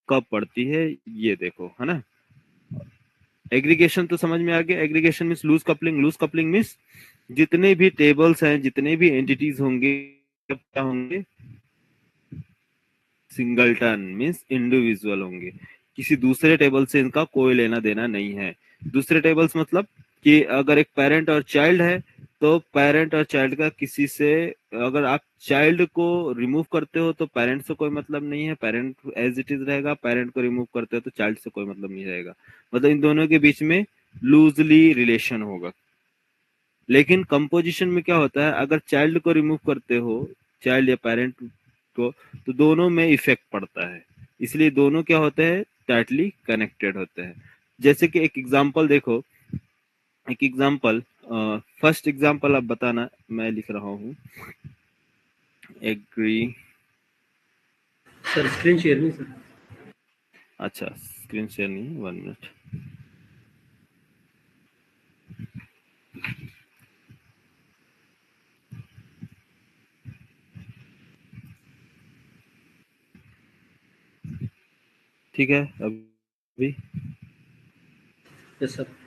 कब पड़ती है ये देखो, है ना। एग्रीगेशन तो समझ में आ गया। Aggregation means loose coupling. Loose coupling means जितने भी टेबल्स हैं, जितने भी एंटिटीज होंगे, क्या होंगे, सिंगलटन मीन्स इंडिविजुअल होंगे, किसी दूसरे टेबल से इनका कोई लेना देना नहीं है। दूसरे टेबल्स मतलब कि अगर एक पेरेंट और चाइल्ड है तो पेरेंट और चाइल्ड का किसी से, अगर आप चाइल्ड को रिमूव करते हो तो पेरेंट से कोई मतलब नहीं है, पेरेंट एज इट इज रहेगा। पेरेंट को रिमूव करते हो तो चाइल्ड से कोई मतलब नहीं रहेगा। मतलब इन दोनों के बीच में लूजली रिलेशन होगा। लेकिन कंपोजिशन में क्या होता है, अगर चाइल्ड को रिमूव करते हो, चाइल्ड या पेरेंट को, तो दोनों में इफेक्ट पड़ता है। इसलिए दोनों क्या होते हैं, टाइटली कनेक्टेड होते हैं। जैसे कि एक एग्जांपल देखो, एक एग्जांपल, फर्स्ट एग्जांपल आप बताना, मैं लिख रहा हूँ। एग्री, सर स्क्रीन शेयर नहीं सर। अच्छा स्क्रीन शेयर नहीं, 1 मिनट। ठीक है अभी। Yes sir.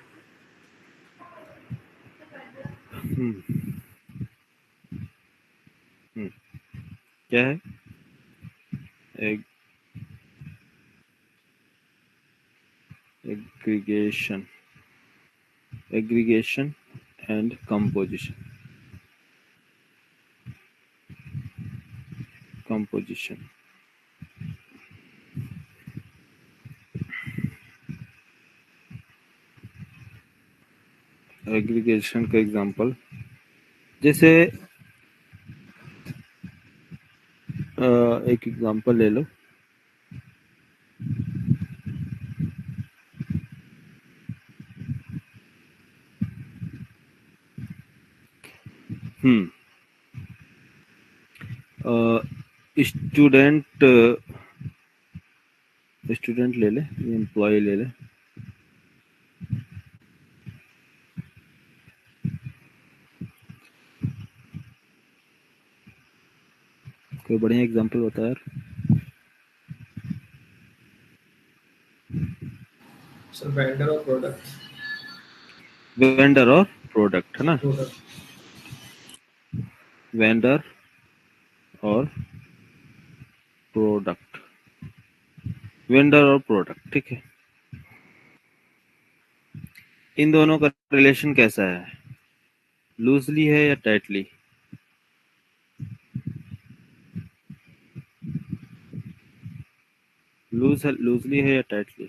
हम्म, हम्म, क्या है, aggregation, aggregation and composition, composition. Aggregation का एग्जांपल, जैसे एक एग्जांपल ले लो। हम्म, स्टूडेंट, स्टूडेंट ले ले, एम्प्लॉय ले ले। कोई बढ़िया एग्जांपल होता है यार। सर वेंडर और प्रोडक्ट। वेंडर और प्रोडक्ट, है ना। प्रोडक्ट। वेंडर और प्रोडक्ट, वेंडर और प्रोडक्ट, ठीक है। इन दोनों का रिलेशन कैसा है, लूजली है या टाइटली? लूजली है या टाइटली?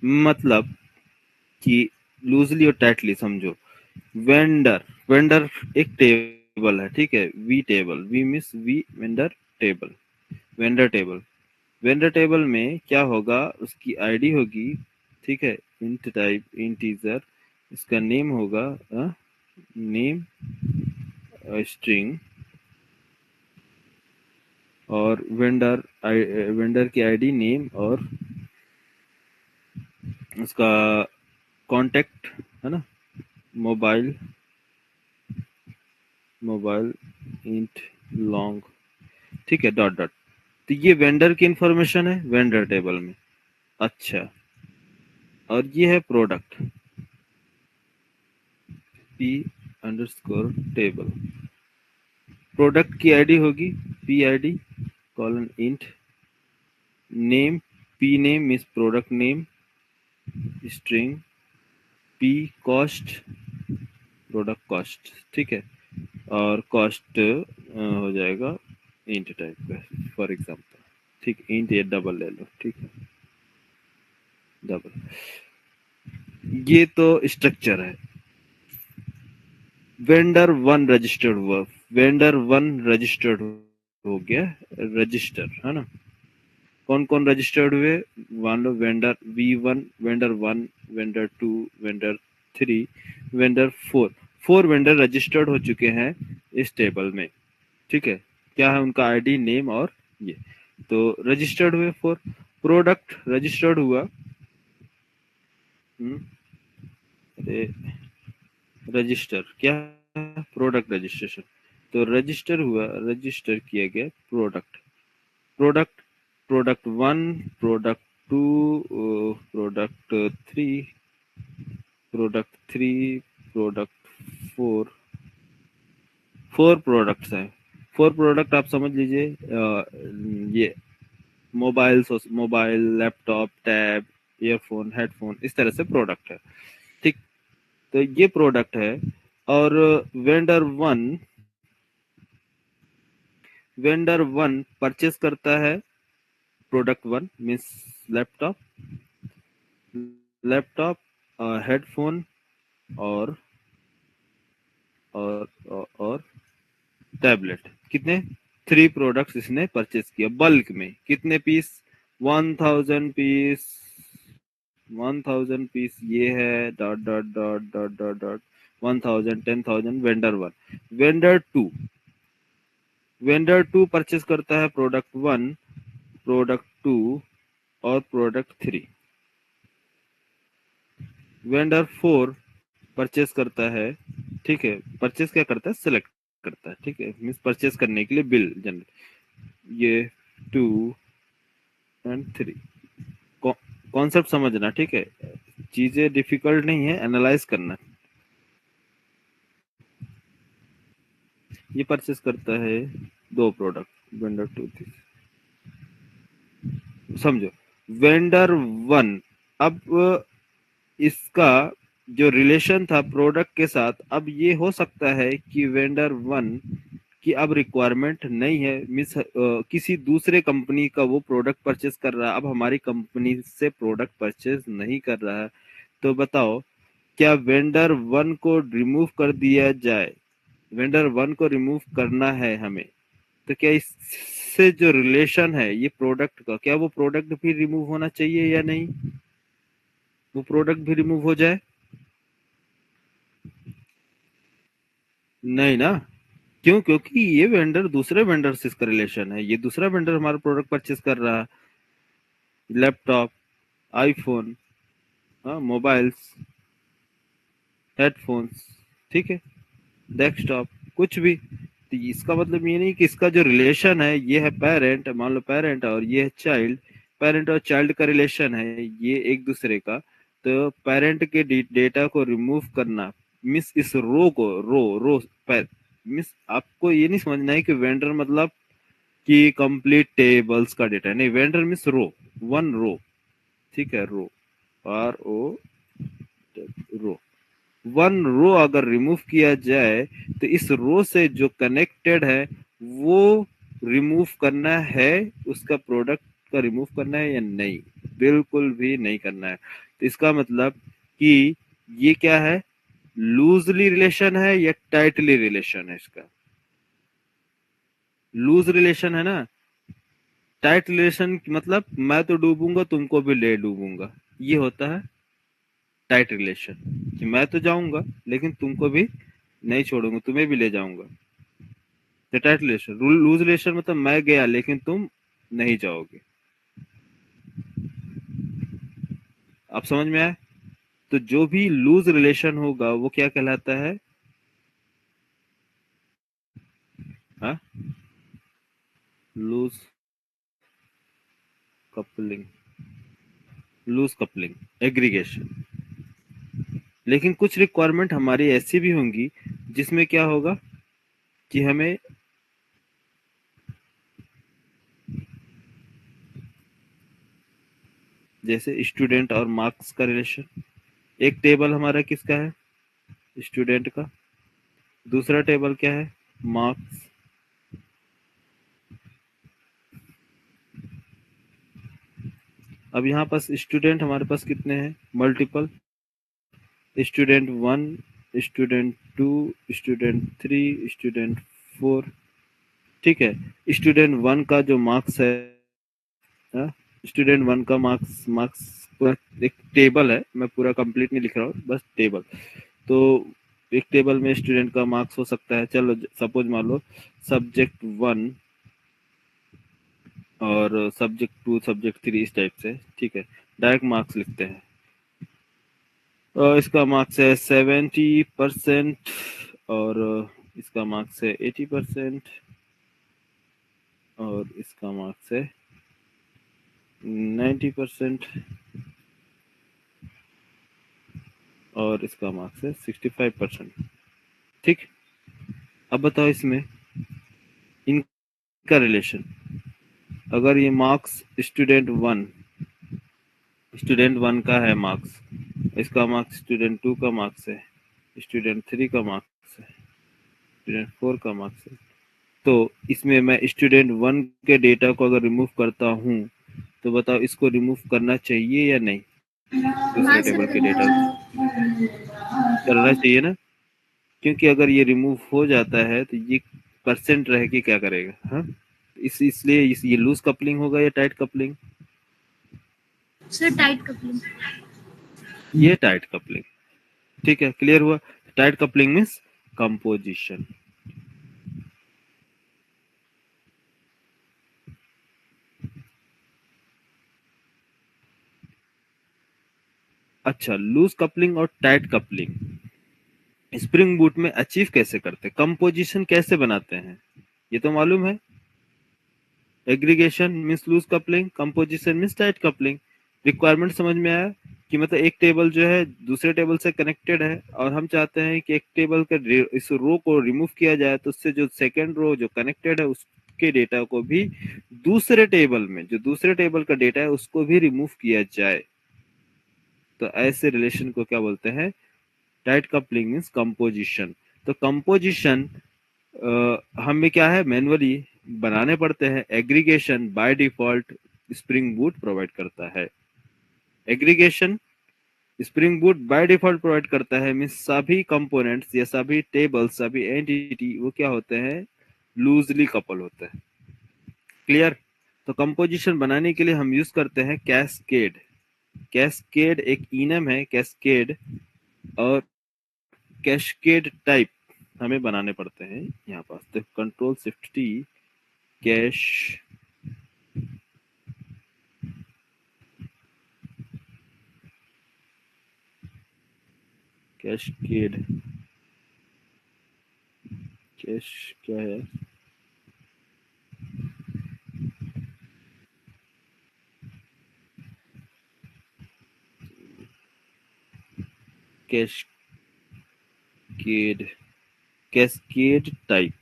मतलब कि लूजली और टाइटली समझो। वेंडर, वेंडर एक टेबल है, ठीक है, वी टेबल, वी मिस वी, vendor table, vendor table. Vendor table में क्या होगा, उसकी आईडी होगी, ठीक है, इंट टाइप इंटीजर, इसका नेम होगा नेम स्ट्रिंग, और वेंडर, वेंडर की आईडी नेम, और उसका कांटेक्ट, है ना, मोबाइल, मोबाइल इंट लॉन्ग, ठीक है, डॉट डॉट। तो ये वेंडर की इंफॉर्मेशन है वेंडर टेबल में। अच्छा, और ये है product, P underscore table. Product की आईडी होगी P ID colon int name, P name is product name, string P cost, product cost, ठीक है। और कॉस्ट हो जाएगा इंट टाइप का, फॉर एग्जांपल, ठीक, इंट या डबल ले लो, ठीक है, डबल। ये तो स्ट्रक्चर है। वेंडर वन रजिस्टर्ड हुआ, वेंडर वन रजिस्टर्ड हो गया, रजिस्टर, है ना। कौन कौन रजिस्टर्ड हुए, मान लो vendor V1, vendor 1, vendor 2, vendor 3, vendor 4, 4 vendor registered हो चुके हैं इस टेबल में, ठीक है। क्या है उनका आईडी, नेम, और ये तो रजिस्टर्ड हुए 4। प्रोडक्ट रजिस्टर्ड हुआ, अरे रजिस्टर क्या है, प्रोडक्ट रजिस्ट्रेशन, तो रजिस्टर हुआ, रजिस्टर किया गया product, product product 1, product 2, product 3, product 3, product 4, 4 products हैं। 4 प्रोडक्ट आप समझ लीजिए, ये mobile, laptop, tab, earphone, headphone, इस तरह से प्रोडक्ट है। ठीक, तो ये प्रोडक्ट है। और वेंडर वन परचेस करता है प्रोडक्ट 1 मीन्स लैपटॉप, हेडफोन और और टैबलेट। कितने? 3 प्रोडक्ट्स इसने परचेस किया बल्क में। कितने पीस? 1000 पीस। 1000 पीस ये है, dot dot dot dot dot dot 1000, 10,000। Vendor to purchase करता है प्रोडक्ट 1, प्रोडक्ट 2 और प्रोडक्ट 3। वेंडर 4 परचेस करता है, ठीक है। परचेस क्या करता है? सिलेक्ट करता है, ठीक है। मीन्स परचेस करने के लिए बिल जनरेट। ये 2 एंड 3। कॉन्सेप्ट समझना, ठीक है। चीजें डिफिकल्ट नहीं है, एनालाइज करना। ये परचेस करता है 2 प्रोडक्ट, वेंडर 2, 3। समझो, वेंडर 1, अब इसका जो रिलेशन था प्रोडक्ट के साथ, अब ये हो सकता है कि वेंडर 1 की अब रिक्वायरमेंट नहीं है, मीन्स किसी दूसरे कंपनी का वो प्रोडक्ट परचेस कर रहा है, अब हमारी कंपनी से प्रोडक्ट परचेस नहीं कर रहा है। तो बताओ, क्या वेंडर 1 को रिमूव कर दिया जाए? वेंडर 1 को रिमूव करना है हमें, तो क्या इससे जो रिलेशन है ये प्रोडक्ट का, क्या वो प्रोडक्ट भी रिमूव होना चाहिए या नहीं? वो प्रोडक्ट भी रिमूव हो जाए? नहीं ना। क्यों? क्योंकि ये वेंडर दूसरे वेंडर से इसका रिलेशन है, ये दूसरा वेंडर हमारा प्रोडक्ट परचेस कर रहा है। लैपटॉप, आईफोन, हाँ, मोबाइल्स, हेडफोन्स, ठीक है, डेस्कटॉप, कुछ भी। तो इसका मतलब ये नहीं कि इसका जो रिलेशन है ये है पेरेंट, मान लो पेरेंट, और ये है चाइल्ड। पेरेंट और चाइल्ड का रिलेशन है ये एक दूसरे का। तो पेरेंट के डेटा को रिमूव करना, मिस इस रो को, रो मिस आपको ये नहीं समझना है कि वेंडर मतलब कि कंप्लीट टेबल्स का डेटा नहीं। वेंडर मिस रो, 1 रो, ठीक है। रो, RO, रो, 1 रो अगर रिमूव किया जाए तो इस रो से जो कनेक्टेड है वो रिमूव करना है, उसका प्रोडक्ट का रिमूव करना है या नहीं? बिल्कुल भी नहीं करना है। तो इसका मतलब कि ये क्या है? लूजली रिलेशन है या टाइटली रिलेशन है? इसका लूज रिलेशन है ना। टाइट रिलेशन मतलब मैं तो डूबूंगा तुमको भी ले डूबूंगा, ये होता है टाइट रिलेशन। कि मैं तो जाऊंगा लेकिन तुमको भी नहीं छोड़ूंगा, तुम्हें भी ले जाऊंगा। तो टाइट रिलेशन। लूज रिलेशन मतलब मैं गया लेकिन तुम नहीं जाओगे। आप समझ में आया? तो जो भी लूज रिलेशन होगा वो क्या कहलाता है? हाँ, loose coupling, loose coupling, aggregation. लेकिन कुछ रिक्वायरमेंट हमारी ऐसी भी होंगी जिसमें क्या होगा कि हमें जैसे स्टूडेंट और मार्क्स का रिलेशन। एक टेबल हमारा किसका है? स्टूडेंट का। दूसरा टेबल क्या है? मार्क्स। अब यहाँ पास स्टूडेंट हमारे पास कितने हैं? Multiple. Student 1, student 2, student 3, student 4, ठीक है। स्टूडेंट 1 का जो मार्क्स है, स्टूडेंट 1 का मार्क्स मार्क्स पूरा एक टेबल है, मैं पूरा कंप्लीट नहीं लिख रहा हूँ, बस टेबल। तो एक टेबल में स्टूडेंट का मार्क्स हो सकता है, चलो सपोज मान लो सब्जेक्ट 1 और सब्जेक्ट 2, सब्जेक्ट 3, इस टाइप से, ठीक है। डायरेक्ट मार्क्स लिखते हैं। इसका मार्क्स है 70% और इसका मार्क्स है 80% और इसका मार्क्स है 90% और इसका मार्क्स है 65%। ठीक, अब बताओ इसमें इनका रिलेशन। अगर ये मार्क्स स्टूडेंट वन का है मार्क्स, इसका मार्क्स स्टूडेंट 2 का मार्क्स है, स्टूडेंट 3 का मार्क्स है, स्टूडेंट 4 का मार्क्स है, तो इसमें मैं स्टूडेंट 1 के डेटा को अगर रिमूव करता हूँ तो बताओ इसको रिमूव करना चाहिए या नहीं? दूसरे हाँ सर, टेबल के करना डेटा चाहिए। करना चाहिए ना, क्योंकि अगर ये रिमूव हो जाता है तो ये परसेंट रह के क्या करेगा? हाँ, इसलिए ये लूज कपलिंग होगा या tight coupling? Sir tight coupling. ये टाइट कपलिंग। ठीक है, क्लियर हुआ? Tight coupling means composition. अच्छा, लूज कपलिंग और टाइट कपलिंग स्प्रिंग बूट में अचीव कैसे करते हैं? कंपोजिशन कैसे बनाते हैं ये तो मालूम है। Aggregation means loose coupling, composition means tight coupling. Requirement समझ में आया कि मतलब एक टेबल जो है दूसरे टेबल से कनेक्टेड है और हम चाहते हैं कि एक टेबल के इस रो को रिमूव किया जाए, तो उससे जो सेकेंड रो जो कनेक्टेड है उसके डेटा को भी दूसरे टेबल में, जो दूसरे टेबल का डेटा है उसको भी रिमूव किया जाए। तो ऐसे रिलेशन को क्या बोलते हैं? Tight coupling means composition. तो कंपोजिशन हमें क्या है, मैनुअली बनाने पड़ते हैं। Aggregation by default spring boot provide करता है। Aggregation spring boot by default provide करता है मीन्स सभी कंपोनेंट्स या सभी टेबल, सभी एंटिटी वो क्या होते हैं? लूजली कपल होते हैं। क्लियर? तो कंपोजिशन बनाने के लिए हम यूज करते हैं कैस्केड। कैस्केड एक इनम है, कैस्केड, और कैस्केड टाइप हमें बनाने पड़ते हैं। यहाँ पास तो control shift T, cash cascade, cash क्या है? Cascade, cascade type,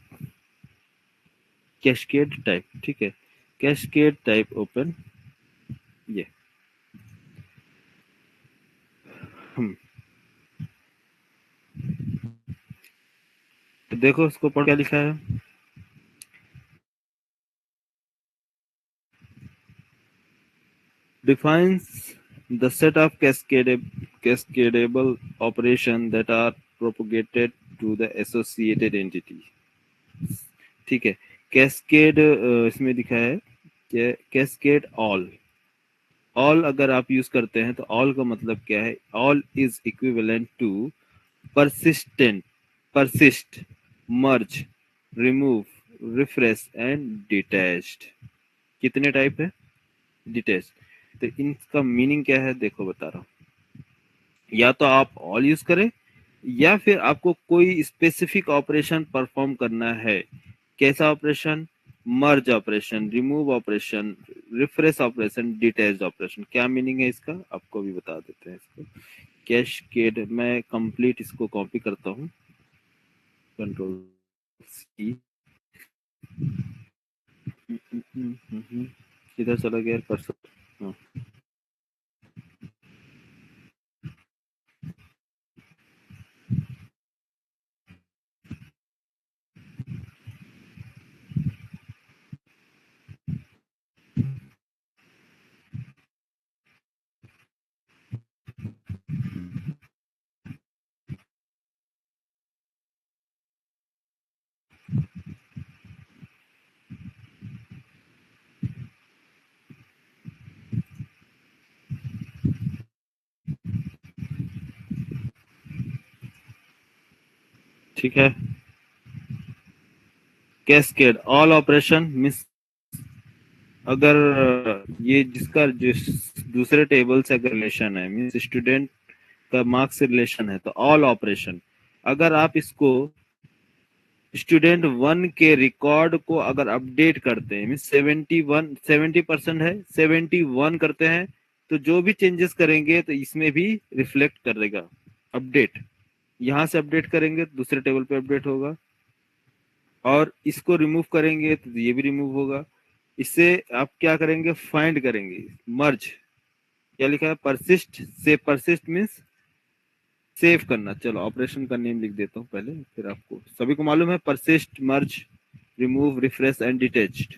cascade type. ठीक है, कैस्केड टाइप ओपन ये। तो देखो इसको पढ़ क्या लिखा है। Defines the set of cascadable operation that are propagated to the associated entity। ठीक है, कैस्केड इसमें दिखा है कि कैस्केड ऑल। ऑल अगर आप यूज करते हैं तो ऑल का मतलब क्या है? All is equivalent to persistent, persist, merge, remove, refresh and detached। कितने टाइप है? डिटेच्ड। तो इनका मीनिंग क्या है देखो बता रहा हूँ। या तो आप ऑल यूज करें या फिर आपको कोई स्पेसिफिक ऑपरेशन परफॉर्म करना है। कैसा operation? Merge operation, remove operation, refresh operation, detach operation. क्या मीनिंग है इसका आपको भी बता देते हैं इसको। कैशकेड, मैं कंप्लीट इसको कॉपी करता हूँ, कंट्रोल सी। किधर चला गया कर्सर? हाँ, ठीक है। कैस्केड ऑल ऑपरेशन मिस, अगर ये जिसका जिस दूसरे टेबल से अगर रिलेशन है, मीन्स स्टूडेंट का मार्क्स से रिलेशन है, तो ऑल ऑपरेशन। अगर आप इसको स्टूडेंट 1 के रिकॉर्ड को अगर अपडेट करते हैं, मीन 70% है, 71 करते हैं, तो जो भी चेंजेस करेंगे तो इसमें भी रिफ्लेक्ट करेगा अपडेट। यहां से अपडेट करेंगे तो दूसरे टेबल पे अपडेट होगा, और इसको रिमूव करेंगे तो ये भी रिमूव होगा। इससे आप क्या करेंगे, फाइंड करेंगे, मर्ज। क्या लिखा है, परसिस्ट से, परसिस्ट मीन्स सेव करना। चलो ऑपरेशन का नेम लिख देता हूँ पहले, फिर आपको सभी को मालूम है, persist, merge, remove, refresh and detached,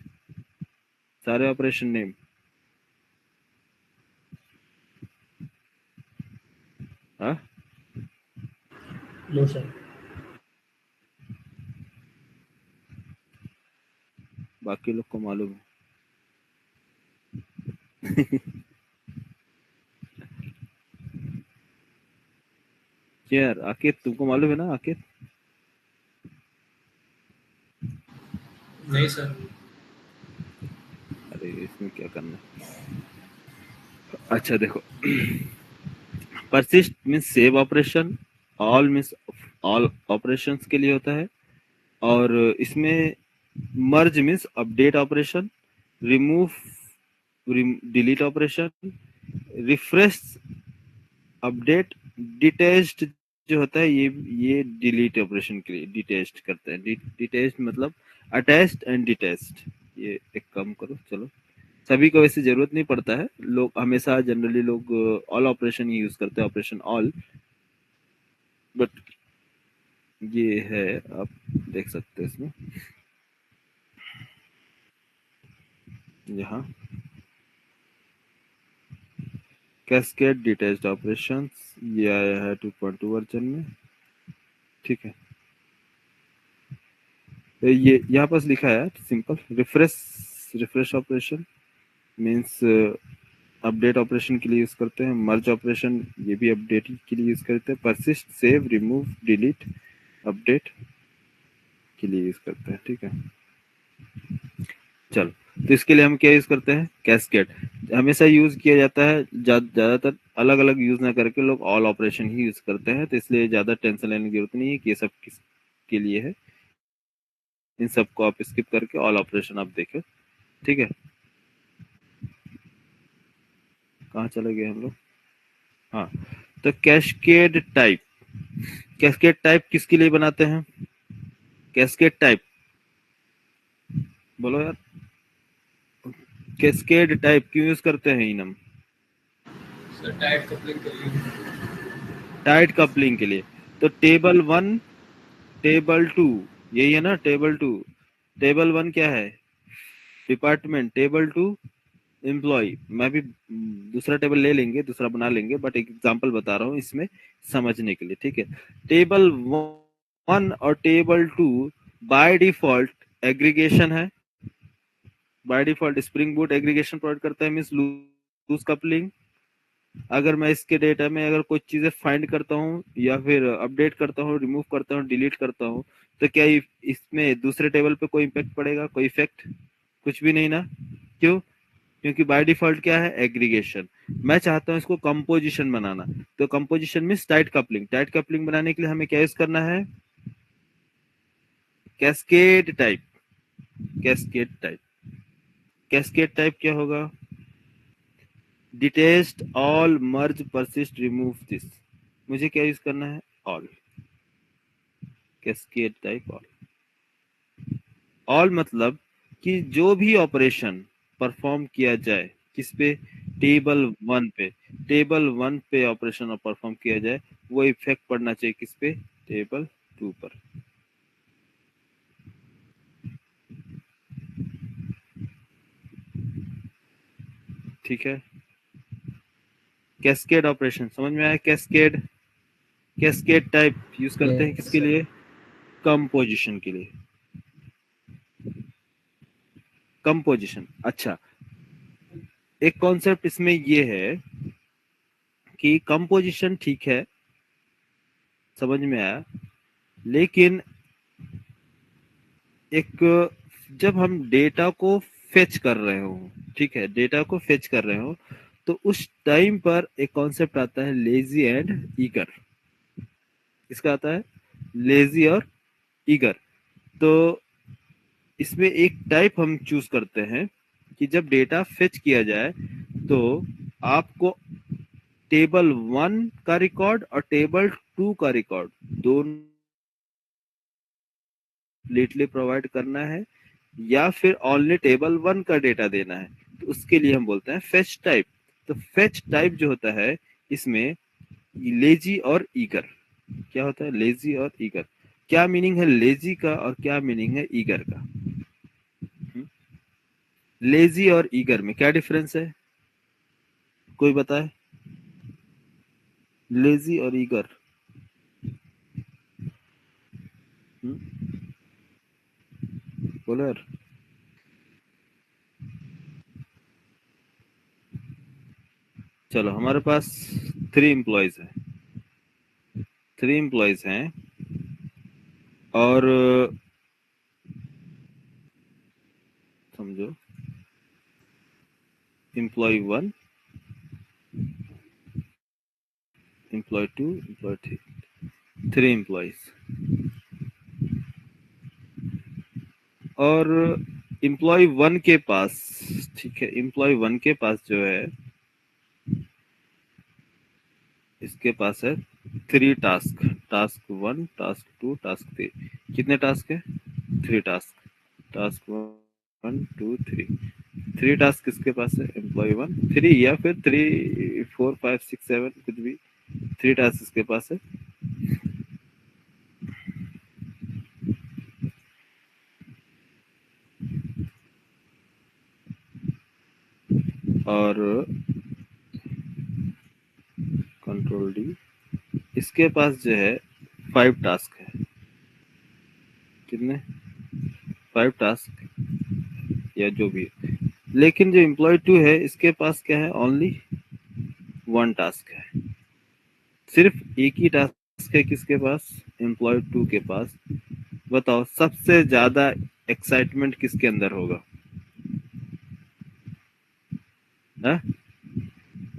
सारे ऑपरेशन नेम। हाँ, नो सर। बाकी लोग को मालूम है। यार आकिब, तुमको मालूम है ना आकिब? नहीं सर। अरे इसमें क्या करना है? अच्छा देखो, persist means save operation, all means all operations के लिए होता है, और इसमें merge means update operation, remove delete operation, refresh update, detached जो होता है ये डिलीट ऑपरेशन के लिए डिटेच्ड करते हैं। डिटेच्ड मतलब अटैच्ड एंड डिटेच्ड। ये एक काम करो, चलो सभी को वैसे जरूरत नहीं पड़ता है, लोग हमेशा जनरली लोग ऑल ऑपरेशन ही यूज करते हैं, ऑपरेशन ऑल, बट ये है, आप देख सकते हैं इसमें यहाँ कैस्केड डिटेच्ड ऑपरेशंस, ये आया है 2.2 वर्जन में, ठीक है। तो ये यहाँ पास लिखा है simple refresh, refresh operation means update operation के लिए यूज करते हैं, मर्ज ऑपरेशन ये भी अपडेट के लिए यूज करते हैं, persist, save, remove, delete, update के लिए यूज करते हैं, ठीक है। चलो, तो इसके लिए हम क्या यूज करते हैं, कैस्केड हमेशा यूज किया जाता है, ज्यादातर अलग अलग यूज ना करके लोग ऑल ऑपरेशन ही यूज करते हैं, तो इसलिए ज्यादा टेंशन लेने की जरूरत नहीं है कि ये सब किस के लिए है। इन सबको आप स्किप करके ऑल ऑपरेशन आप देखो, ठीक है। कहाँ चले गए हम लोग? हाँ, तो कैस्केड टाइप, कैस्केड टाइप किसके लिए बनाते हैं? कैस्केड टाइप बोलो यार, कैस्केड टाइप क्यों यूज करते हैं इनम? सर टाइट कपलिंग के लिए। टाइट कपलिंग के लिए। तो टेबल 1, टेबल 2, यही है ना टेबल 2। टेबल 1 क्या है, डिपार्टमेंट, टेबल 2 एम्प्लॉय। मैं भी दूसरा टेबल ले लेंगे, दूसरा बना लेंगे, बट एक एग्जांपल बता रहा हूँ इसमें समझने के लिए, ठीक है। टेबल 1 और टेबल 2 बाय डिफॉल्ट एग्रीगेशन है, by default spring boot aggregation provide करता है, मींस लूज कपलिंग। अगर मैं इसके डेटा में अगर कुछ चीजें फाइंड करता हूँ या फिर अपडेट करता हूँ, रिमूव करता हूँ, डिलीट करता हूँ, तो क्या इसमें दूसरे टेबल पे कोई इम्पेक्ट पड़ेगा? कोई इफेक्ट कुछ भी नहीं ना। क्यों? क्योंकि बाय डिफॉल्ट क्या है, एग्रीगेशन। मैं चाहता हूँ इसको कंपोजिशन बनाना, तो composition means tight coupling. Tight coupling बनाने के लिए हमें क्या यूज करना है, cascade type. Cascade type, cascade type क्या होगा, detest, all, merge, persist, remove this. मुझे क्या यूज करना है, all. Cascade type all. All मतलब कि जो भी ऑपरेशन परफॉर्म किया जाए किस पे, टेबल 1 पे, टेबल 1 पे ऑपरेशन परफॉर्म किया जाए, वो इफेक्ट पड़ना चाहिए किस पे, टेबल 2 पर। ठीक है, कैस्केड ऑपरेशन समझ में आया? कैस्केड, कैस्केड टाइप यूज करते हैं यस किसके सर। लिए, कंपोजिशन के लिए। कंपोजिशन, अच्छा, एक कॉन्सेप्ट इसमें ये है कि कंपोजिशन ठीक है, समझ में आया, लेकिन एक, जब हम डेटा को फेच कर रहे हो, ठीक है, डेटा को फेच कर रहे हो, तो उस टाइम पर एक कॉन्सेप्ट आता है लेजी एंड ईगर। इसका आता है लेजी और ईगर। तो इसमें एक टाइप हम चूज करते हैं कि जब डेटा फेच किया जाए तो आपको टेबल 1 का रिकॉर्ड और टेबल 2 का रिकॉर्ड दोनों कंप्लीटली प्रोवाइड करना है या फिर ओनली टेबल 1 का डेटा देना है, तो उसके लिए हम बोलते हैं फेच टाइप। तो फेच टाइप जो होता है इसमें लेजी और ईगर, क्या होता है लेजी और ईगर, क्या मीनिंग है लेजी का और क्या मीनिंग है ईगर का? लेजी और ईगर में क्या डिफरेंस है, कोई बताए? लेजी और ईगर। बोलो यार। चलो हमारे पास 3 एम्प्लॉयज है, 3 एम्प्लॉयज हैं और समझो एम्प्लॉय 1, एम्प्लॉय 2, एम्प्लॉय 3, 3 एम्प्लॉयज। और एम्प्लॉय 1 के पास, ठीक है, एम्प्लॉय 1 के पास जो है इसके पास है 3 टास्क, टास्क 1, टास्क 2, टास्क 3। कितने टास्क है? 3 टास्क, टास्क 1, 2, 3, 3 टास्क किसके पास है? एम्प्लॉय 1, 3 या फिर 3, 4, 5, 6, 7 कुछ भी, 3 टास्क इसके पास है। और कंट्रोल डी, इसके पास जो है 5 टास्क है। कितने? 5 टास्क या जो भी है। लेकिन जो एम्प्लॉय 2 है इसके पास क्या है? ओनली 1 टास्क है, सिर्फ एक ही टास्क है किसके पास? एम्प्लॉय 2 के पास। बताओ सबसे ज्यादा एक्साइटमेंट किसके अंदर होगा?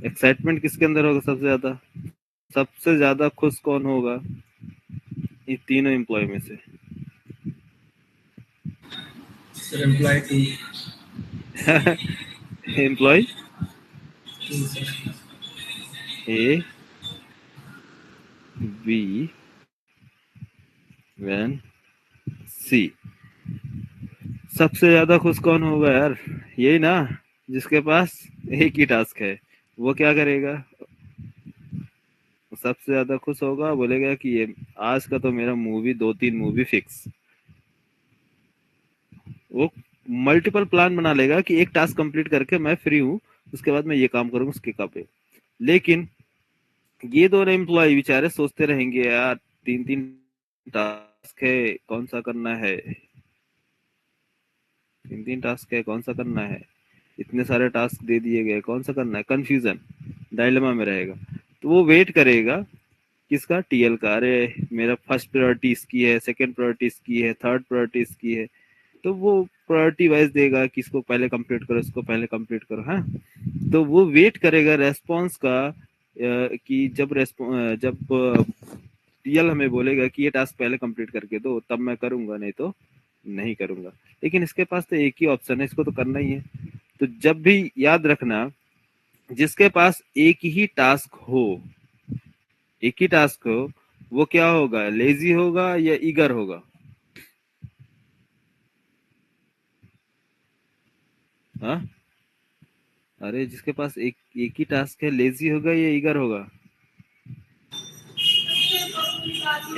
एक्साइटमेंट किसके अंदर होगा सबसे ज्यादा? सबसे ज्यादा खुश कौन होगा ये तीनों एम्प्लॉय में से? Sir employee 2। Employee 2 sir. A, B, and C. सबसे ज्यादा खुश कौन होगा यार? यही ना, जिसके पास एक ही टास्क है। वो क्या करेगा? सबसे ज्यादा खुश होगा, बोलेगा कि ये आज का तो मेरा मूवी, 2-3 मूवी फिक्स। वो मल्टीपल प्लान बना लेगा कि एक टास्क कंप्लीट करके मैं फ्री हूँ, उसके बाद मैं ये काम करूंगा उसके काम पे। लेकिन ये दोनों एम्प्लॉय बेचारे सोचते रहेंगे यार 3-3 टास्क है, कौन सा करना है? 3-3 टास्क है, कौन सा करना है? इतने सारे टास्क दे दिए गए, कौन सा करना है? कंफ्यूजन, डायलेमा में रहेगा। तो वो वेट करेगा किसका? टीएल का। अरे मेरा फर्स्ट प्रायोरिटी इसकी है, सेकंड प्रायोरिटी इसकी है, थर्ड प्रायोरिटी इसकी है, तो वो प्रायोरिटी वाइज देगा कि इसको पहले कंप्लीट करो, इसको पहले कंप्लीट करो। हाँ, तो वो वेट करेगा रेस्पॉन्स का कि जब टीएल हमें बोलेगा कि ये टास्क पहले कंप्लीट करके दो, तब मैं करूंगा, नहीं तो नहीं करूंगा। लेकिन इसके पास तो एक ही ऑप्शन है, इसको तो करना ही है। तो जब भी याद रखना, जिसके पास एक ही टास्क हो, एक ही टास्क हो, वो क्या होगा? लेजी होगा या ईगर होगा? हाँ, अरे जिसके पास एक एक ही टास्क है, लेजी होगा या ईगर होगा?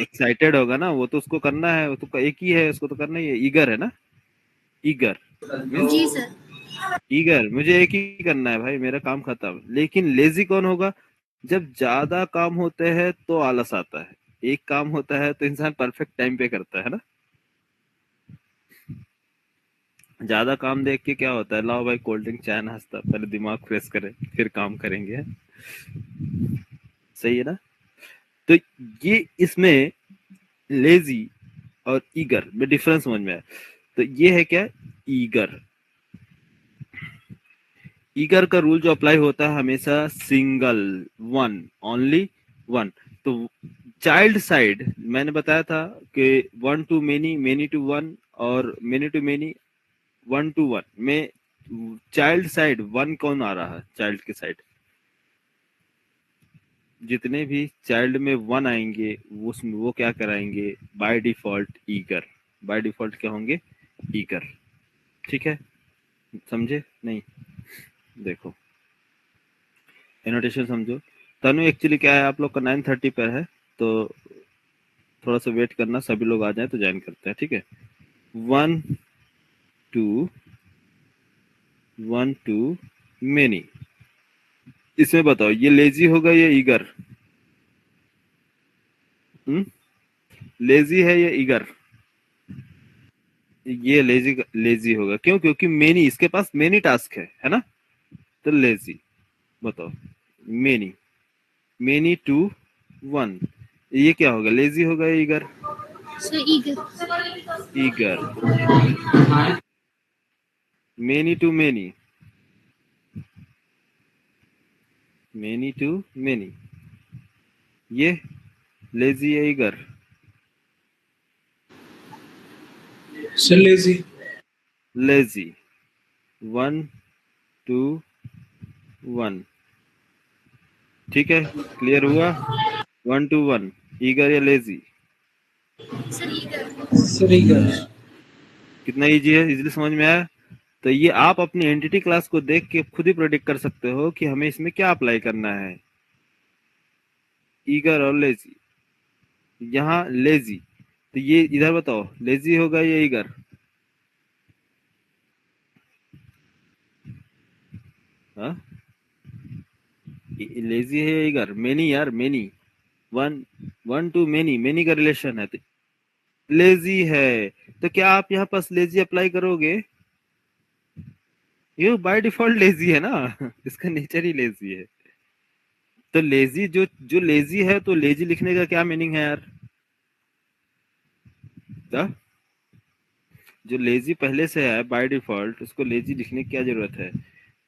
एक्साइटेड होगा ना, वो तो उसको करना है, वो तो एक ही है, उसको तो करना ही है। ईगर है ना, ईगर मीन्स, जी सर। ईगर मुझे एक ही करना है भाई, मेरा काम खत्म। लेकिन लेजी कौन होगा? जब ज्यादा काम होते हैं तो आलस आता है, एक काम होता है तो इंसान परफेक्ट टाइम पे करता है ना। ज्यादा काम देख के क्या होता है? लाओ भाई कोल्ड ड्रिंक, चाय, नाश्ता, पहले दिमाग फ्रेश करें फिर काम करेंगे। सही है ना? तो ये इसमें लेजी और ईगर में डिफरेंस समझ में आया। तो ये है क्या? ईगर। ईगर का रूल जो अप्लाई होता है हमेशा सिंगल, वन, ओनली वन। तो चाइल्ड साइड मैंने बताया था कि one to many, many to one और many to many, one to one में चाइल्ड साइड वन कौन आ रहा है? चाइल्ड के साइड जितने भी चाइल्ड में वन आएंगे उसमें वो क्या कराएंगे? By default eager. By default क्या होंगे? ईगर। ठीक है, समझे नहीं? देखो एनोटेशन समझो। तनु एक्चुअली क्या है, आप लोग का 9:30 पर है, तो थोड़ा सा वेट करना, सभी लोग आ जाए तो ज्वाइन करते हैं। ठीक है, one to, one to many. इसमें बताओ ये लेजी होगा या ईगर? लेजी है या ईगर? ये लेजी लेजी होगा। क्यों? क्योंकि मेनी, इसके पास मेनी टास्क है ना, तो लेजी। बताओ मेनी, मेनी टू वन, ये क्या होगा? लेजी होगा या eager? Sir eager. Eager. Many to many, many to many, ये लेजी या eager? Sir, lazy. Lazy. One to one. ठीक है, क्लियर हुआ? वन टू वन, ईगर या lazy? Sir eager. Sir, eager. कितना इजी है, इजीली समझ में आया? तो ये आप अपनी एंटिटी क्लास को देख के खुद ही प्रोडिक्ट कर सकते हो कि हमें इसमें क्या अप्लाई करना है, ईगर और लेजी। यहाँ लेजी, तो ये इधर बताओ लेजी होगा या ईगर? हाँ, लेजी है या ईगर? मेनी यार, many. One, one to many, many का रिलेशन है, तो लेजी है। तो क्या आप यहाँ पास लेजी अप्लाई करोगे? ये बाय डिफॉल्ट लेजी है ना इसका नेचर ही लेजी है। तो लेजी, जो जो लेजी है, तो लेजी लिखने का क्या मीनिंग है यार? क्या? जो लेजी पहले से है बाय डिफॉल्ट, उसको लेजी लिखने की क्या जरूरत है?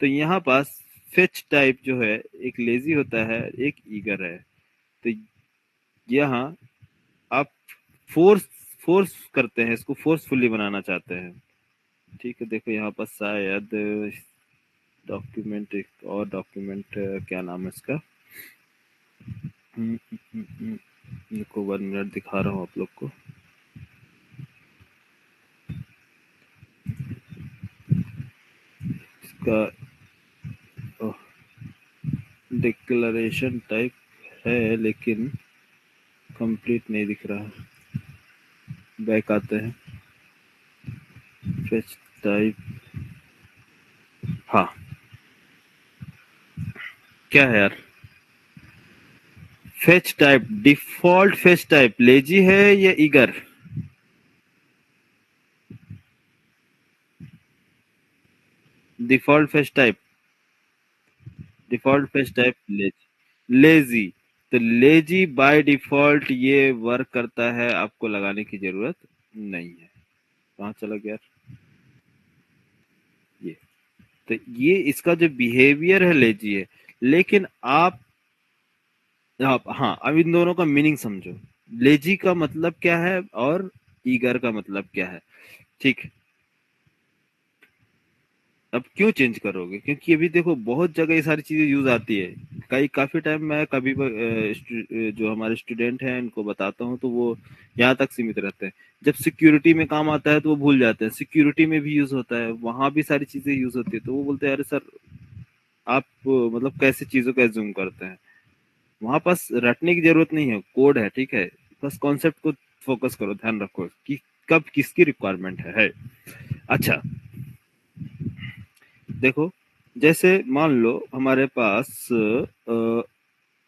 तो यहाँ पास फेच टाइप जो है, एक लेजी होता है, एक ईगर है। तो यहाँ आप फोर्स फोर्स करते हैं, इसको फोर्सफुली बनाना चाहते हैं। ठीक है, देखो यहाँ पर शायद डॉक्यूमेंट, एक और डॉक्यूमेंट, क्या नाम है इसका, को 1 मिनट दिखा रहा हूँ आप लोग को। इसका डिक्लेरेशन टाइप है लेकिन कंप्लीट नहीं दिख रहा। बैक आते हैं, फेच टाइप, हाँ क्या है यार? Fetch type, default fetch type lazy है या eager? Default fetch type, default fetch type lazy. Lazy, तो लेजी बाय डिफॉल्ट ये वर्क करता है, आपको लगाने की जरूरत नहीं है। कहाँ चला गया ये? तो ये इसका जो बिहेवियर है लेजी है, लेकिन आप हाँ, अब इन दोनों का मीनिंग समझो। लेजी का मतलब क्या है और ईगर का मतलब क्या है? ठीक, अब क्यों चेंज करोगे? क्योंकि अभी देखो बहुत जगह ये सारी चीजें यूज आती है। काफी टाइम मैं कभी जो हमारे स्टूडेंट हैं इनको बताता हूँ तो वो यहाँ तक सीमित रहते हैं। जब सिक्योरिटी में काम आता है तो वो भूल जाते हैं, सिक्योरिटी में भी यूज होता है, वहां भी सारी चीजें यूज होती है, तो वो बोलते हैं अरे सर आप मतलब कैसे चीजों का एज्यूम करते हैं? वहां पास रटने की जरूरत नहीं है, कोड है, ठीक है, बस कॉन्सेप्ट को फोकस करो, ध्यान रखो कि कब किसकी रिक्वायरमेंट है। अच्छा, देखो जैसे मान लो हमारे पास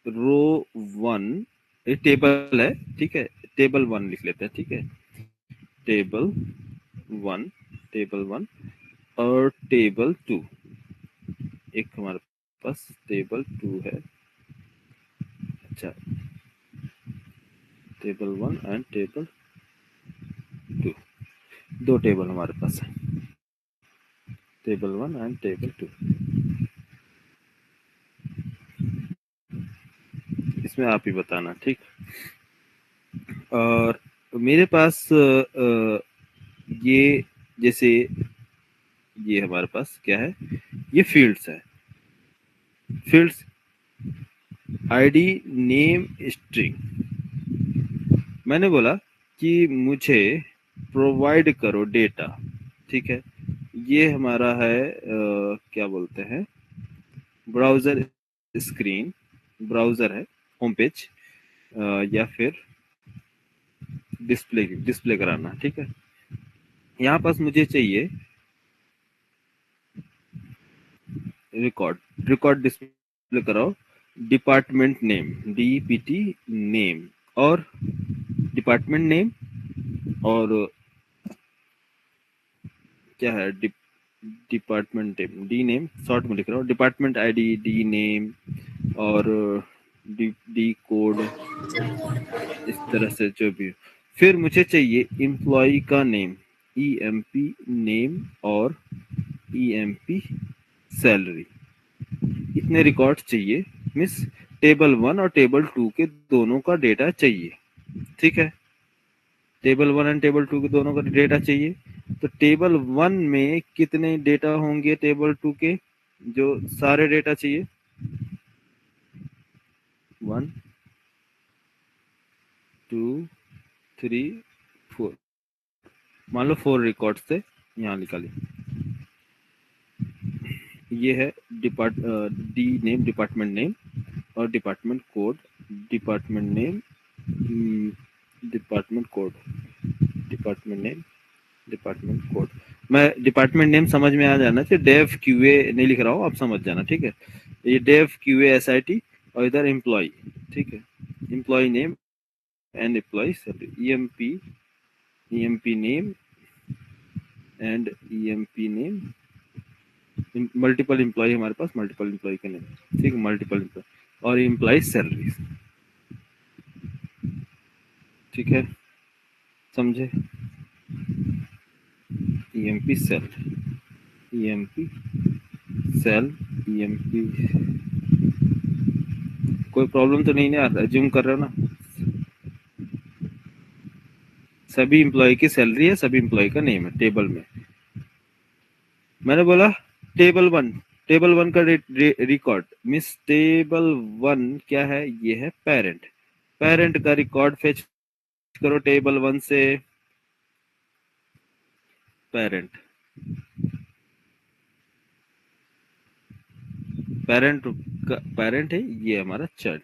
रो वन, ये टेबल है, ठीक है, टेबल वन लिख लेते हैं, ठीक है, टेबल वन, टेबल वन और टेबल टू, एक हमारे पास टेबल टू है। अच्छा, table one and table two, दो टेबल हमारे पास है, table one and table two. इसमें आप ही बताना, ठीक। और मेरे पास ये जैसे ये हमारे पास क्या है, ये फील्ड्स है, फील्ड्स आईडी नेम स्ट्रिंग। मैंने बोला कि मुझे प्रोवाइड करो डेटा, ठीक है। ये हमारा है क्या बोलते हैं, ब्राउजर स्क्रीन, ब्राउजर है, होम पेज या फिर डिस्प्ले कराना, ठीक है। यहाँ पास मुझे चाहिए रिकॉर्ड, रिकॉर्ड डिस्प्ले कराओ, डिपार्टमेंट नेम, डीपीटी नेम, और डिपार्टमेंट नेम, और क्या है, department name, D name short में लिख रहा हूँ, डिपार्टमेंट आईडी, डी नेम, और डी कोड, इस तरह से जो भी। फिर मुझे चाहिए एम्प्लॉय का नेम, ईएमपी नेम और ईएमपी सैलरी। इतने रिकॉर्ड चाहिए, मिस टेबल 1 और टेबल 2 के दोनों का डेटा चाहिए, ठीक है। टेबल 1 एंड टेबल 2 के दोनों का डेटा चाहिए। तो टेबल 1 में कितने डेटा होंगे टेबल 2 के, जो सारे डेटा चाहिए, 1 2 3 4, मान लो 4 रिकॉर्ड थे, यहाँ निकालिए। ये है डी नेम, डिपार्टमेंट नेम, और department code, department name, department code, department name, department code. मैं डिपार्टमेंट नेम समझ में आ जाना चाहिए, डेव क्यूए नहीं लिख रहा हूँ, आप समझ जाना, ठीक है। ये डेव क्यूए एसआईटी, और इधर एम्प्लॉय, ठीक है, employee name and employee salary, EMP, EMP name and EMP name, multiple employee हमारे पास, मल्टीपल एम्प्लॉय का नेम, ठीक है, मल्टीपल एम्प्लॉय, और एम्प्लॉय सैलरी, ठीक है, समझे। EMP sal, EMP sal, EMP, कोई प्रॉब्लम तो नहीं ना, अज्यूम कर रहे हो ना। सभी एम्प्लॉय की सैलरी है, सभी एम्प्लॉय का नेम है टेबल में। मैंने बोला टेबल 1, टेबल 1 का रिकॉर्ड, मिस टेबल 1 क्या है, ये है पेरेंट, पेरेंट का रिकॉर्ड फेच करो टेबल 1 से। पेरेंट, पेरेंट का पेरेंट है ये हमारा चाइल्ड,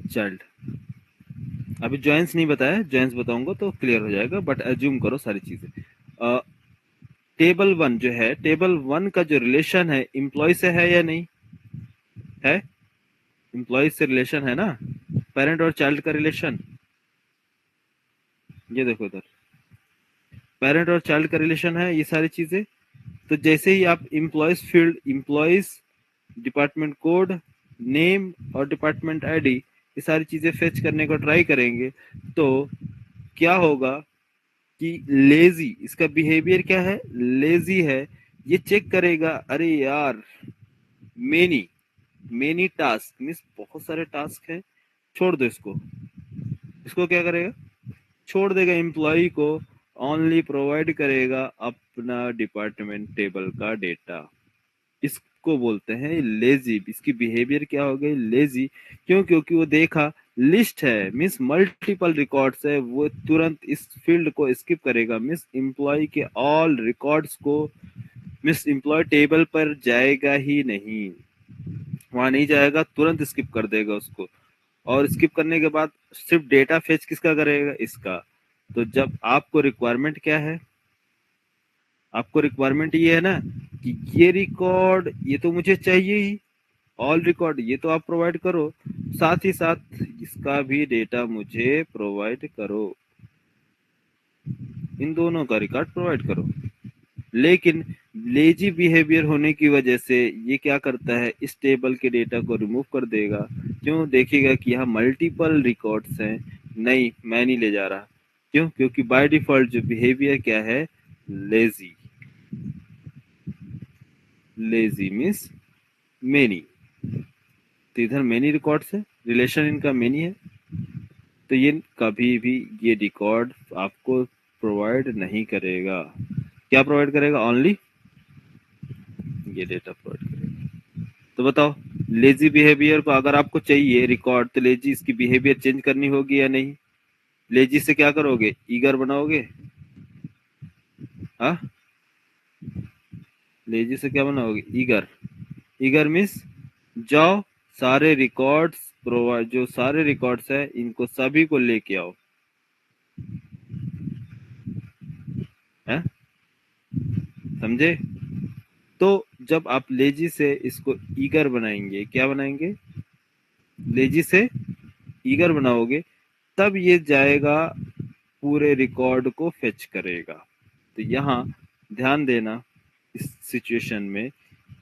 चाइल्ड। अभी जॉइंस नहीं बताया, जॉइंस बताऊंगा तो क्लियर हो जाएगा, बट अज्यूम करो सारी चीजें। टेबल 1 जो है, टेबल 1 का जो रिलेशन है एम्प्लॉय से है या नहीं है, एम्प्लॉय से रिलेशन है ना, पेरेंट और चाइल्ड का रिलेशन, ये देखो इधर, पेरेंट और चाइल्ड का रिलेशन है, ये सारी चीजें। तो जैसे ही आप employees field, employees, department code, name और डिपार्टमेंट आईडी, ये सारी चीजें फेच करने को ट्राई करेंगे, तो क्या होगा कि लेजी, इसका बिहेवियर क्या है, लेजी है। ये चेक करेगा, अरे यार मेनी, मेनी टास्क मीन्स बहुत सारे टास्क हैं, छोड़ दो इसको, इसको क्या करेगा, छोड़ देगा, एम्प्लॉय को ओनली प्रोवाइड करेगा अपना डिपार्टमेंट टेबल का डेटा। इसको बोलते हैं लेजी। इसकी बिहेवियर क्या हो गई, लेजी। क्यों, क्योंकि वो देखा लिस्ट है, मिस मल्टीपल रिकॉर्ड्स है, वो तुरंत इस फील्ड को स्किप करेगा, मिस एम्प्लॉय के ऑल रिकॉर्ड्स को, मिस एम्प्लॉय टेबल पर जाएगा ही नहीं, वहां नहीं जाएगा, तुरंत स्किप कर देगा उसको। और स्किप करने के बाद सिर्फ डेटा फेच किसका करेगा, इसका। तो जब आपको रिक्वायरमेंट क्या है, आपको रिक्वायरमेंट ये है ना कि ये रिकॉर्ड, ये तो मुझे चाहिए ही, ऑल रिकॉर्ड ये तो आप प्रोवाइड करो, साथ ही साथ इसका भी डेटा मुझे प्रोवाइड करो, इन दोनों का रिकॉर्ड प्रोवाइड करो। लेकिन लेजी बिहेवियर होने की वजह से ये क्या करता है, इस टेबल के डेटा को रिमूव कर देगा। क्यों, देखेगा कि यहाँ मल्टीपल रिकॉर्ड्स हैं, नहीं मैं नहीं ले जा रहा। क्यों, क्योंकि बाय डिफॉल्ट जो बिहेवियर क्या है, लेजी, लेजी मीन्स मेनी। तो इधर मेनी रिकॉर्ड्स है, रिलेशन इनका मेनी है, तो ये कभी भी ये रिकॉर्ड आपको प्रोवाइड नहीं करेगा। क्या प्रोवाइड करेगा? ओनली ये डेटा प्रोवाइड करेगा। तो बताओ, लेजी बिहेवियर को अगर आपको चाहिए रिकॉर्ड, तो लेजी इसकी बिहेवियर चेंज करनी होगी या नहीं? लेजी से क्या करोगे? ईगर बनाओगे। हाँ, लेजी से क्या बनाओगे? ईगर। ईगर मीन्स जाओ सारे रिकॉर्ड्स प्रोवाइड, जो सारे रिकॉर्ड्स है इनको सभी को लेके आओ, है समझे? तो जब आप लेजी से इसको ईगर बनाएंगे, क्या बनाएंगे? लेजी से ईगर बनाओगे, तब ये जाएगा पूरे रिकॉर्ड को फेच करेगा। तो यहाँ ध्यान देना इस सिचुएशन में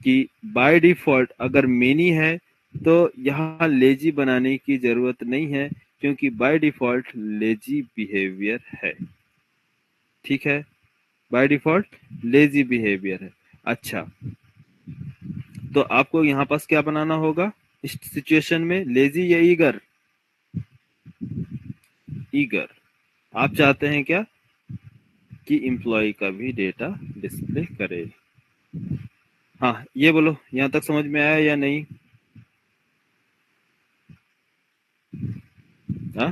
कि बाय डिफॉल्ट अगर मेनी है तो यहाँ लेजी बनाने की जरूरत नहीं है, क्योंकि बाय डिफॉल्ट लेजी बिहेवियर है। ठीक है, बाय डिफॉल्ट लेजी बिहेवियर है। अच्छा, तो आपको यहाँ पास क्या बनाना होगा इस सिचुएशन में? लेजी या ईगर? ईगर। आप चाहते हैं क्या कि एम्प्लॉय का भी डेटा डिस्प्ले करे। हाँ, ये बोलो, यहाँ तक समझ में आया या नहीं? हाँ,